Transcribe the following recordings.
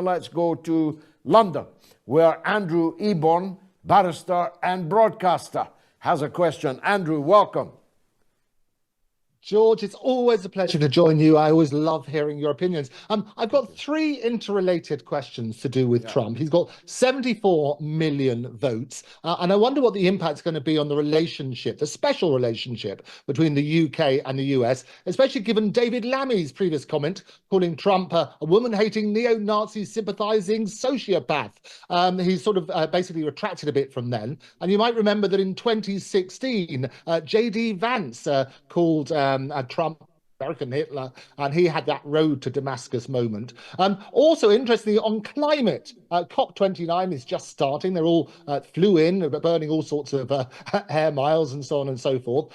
let's go to London, where Andrew Eborn, barrister and broadcaster, has a question. Andrew, welcome. George, it's always a pleasure to join you. I always love hearing your opinions. I've got three interrelated questions to do with Trump. He's got 74 million votes. And I wonder what the impact's going to be on the relationship, the special relationship between the UK and the US, especially given David Lammy's previous comment calling Trump a woman-hating, neo-Nazi-sympathising sociopath. He's sort of basically retracted a bit from then. And you might remember that in 2016, J.D. Vance called Trump American Hitler, and he had that road to Damascus moment. Also, interestingly, on climate, COP29 is just starting. They're all flew in, burning all sorts of air miles and so on and so forth.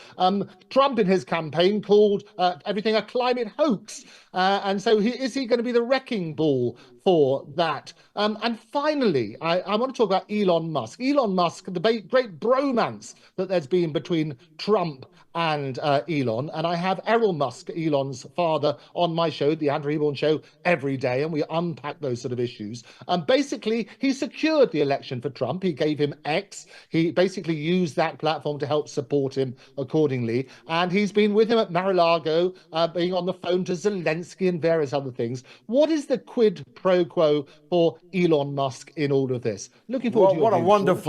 Trump, in his campaign, called everything a climate hoax. And so is he going to be the wrecking ball for that? And finally, I want to talk about Elon Musk. Elon Musk, the great bromance that there's been between Trump and Elon. And I have Errol Musk, Elon's father, on my show, the Andrew Eborn Show, every day, and we unpack those sort of issues. Basically, he secured the election for Trump. He gave him X. He basically used that platform to help support him accordingly. And he's been with him at Mar-a-Lago, being on the phone to Zelensky and various other things. What is the quid pro quo for Elon Musk in all of this? Looking forward to your What a views,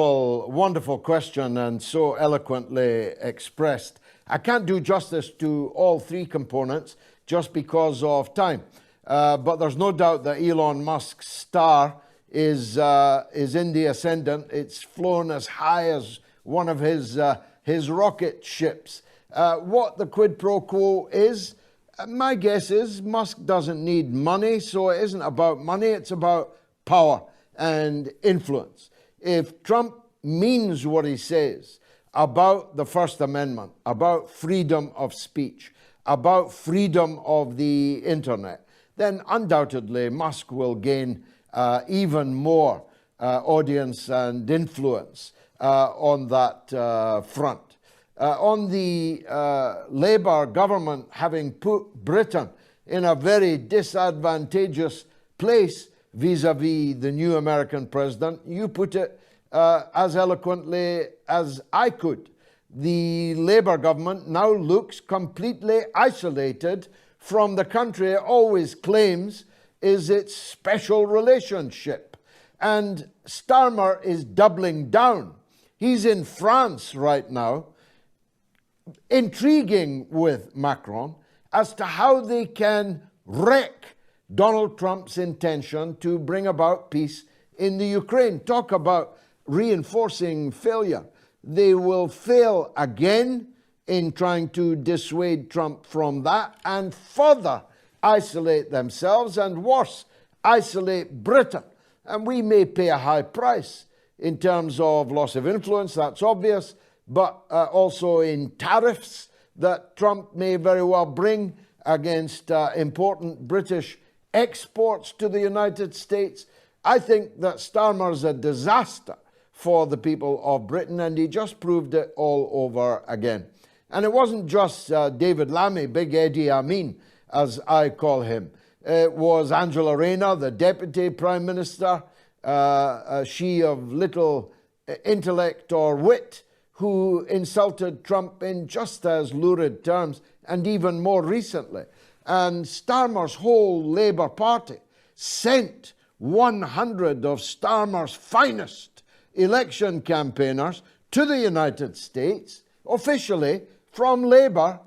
wonderful question, and so eloquently expressed. I can't do justice to all three components just because of time. But there's no doubt that Elon Musk's star is in the ascendant. It's flown as high as one of his rocket ships. What the quid pro quo is, my guess is Musk doesn't need money, so it isn't about money, it's about power and influence. If Trump means what he says about the First Amendment, about freedom of speech, about freedom of the internet, then undoubtedly Musk will gain even more audience and influence on that front. On the Labour government having put Britain in a very disadvantageous place vis-a-vis the new American president, you put it as eloquently as I could. The Labour government now looks completely isolated from the country it always claims is its special relationship. And Starmer is doubling down. He's in France right now, intriguing with Macron as to how they can wreck Donald Trump's intention to bring about peace in the Ukraine. Talk about reinforcing failure. They will fail again in trying to dissuade Trump from that and further isolate themselves and worse, isolate Britain. And we may pay a high price in terms of loss of influence, that's obvious, but also in tariffs that Trump may very well bring against important British exports to the United States. I think that Starmer's a disaster for the people of Britain, and he just proved it all over again. And it wasn't just David Lammy, Big Eddie Amin, as I call him. It was Angela Rayner, the Deputy Prime Minister, she of little intellect or wit, who insulted Trump in just as lurid terms, and even more recently. And Starmer's whole Labour Party sent 100 of Starmer's finest election campaigners to the United States, officially from Labour,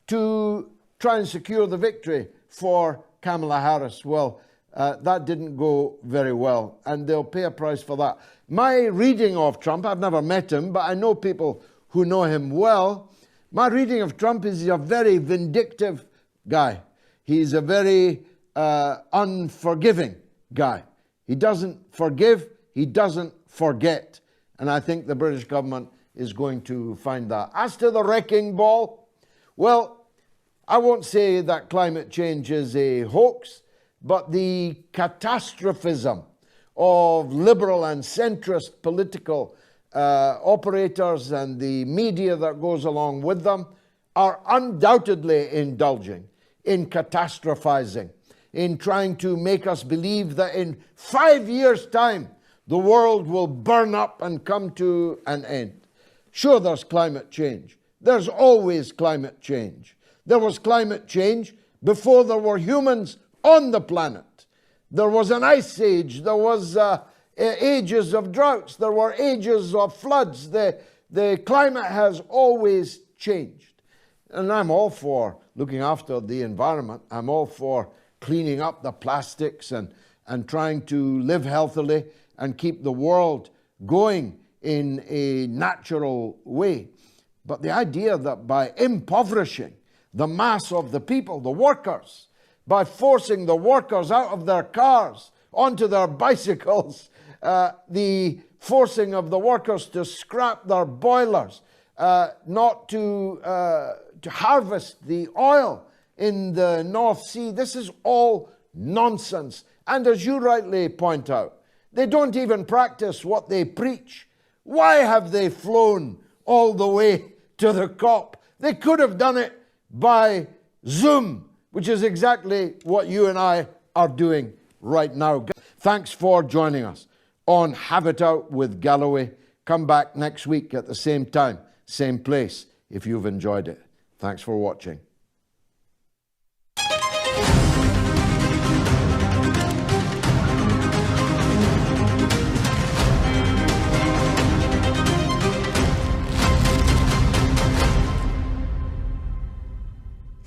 to try and secure the victory for Kamala Harris. Well, that didn't go very well, and they'll pay a price for that. My reading of Trump, I've never met him, but I know people who know him well. My reading of Trump is he's a very vindictive guy. He's a very unforgiving guy. He doesn't forgive, he doesn't forget. And I think the British government is going to find that. As to the wrecking ball, well, I won't say that climate change is a hoax, but the catastrophism of liberal and centrist political operators and the media that goes along with them are undoubtedly indulging in catastrophizing, in trying to make us believe that in 5 years' time, the world will burn up and come to an end. Sure, there's climate change. There's always climate change. There was climate change before there were humans on the planet. There was an ice age. There was ages of droughts. There were ages of floods. The climate has always changed. And I'm all for looking after the environment. I'm all for cleaning up the plastics and trying to live healthily and keep the world going in a natural way. But the idea that by impoverishing the mass of the people, the workers, by forcing the workers out of their cars onto their bicycles, the forcing of the workers to scrap their boilers, not to harvest the oil in the North Sea, this is all nonsense. And as you rightly point out, they don't even practice what they preach. Why have they flown all the way to the COP? They could have done it by Zoom, which is exactly what you and I are doing right now. Thanks for joining us on Have It Out with Galloway. Come back next week at the same time, same place, if you've enjoyed it. Thanks for watching.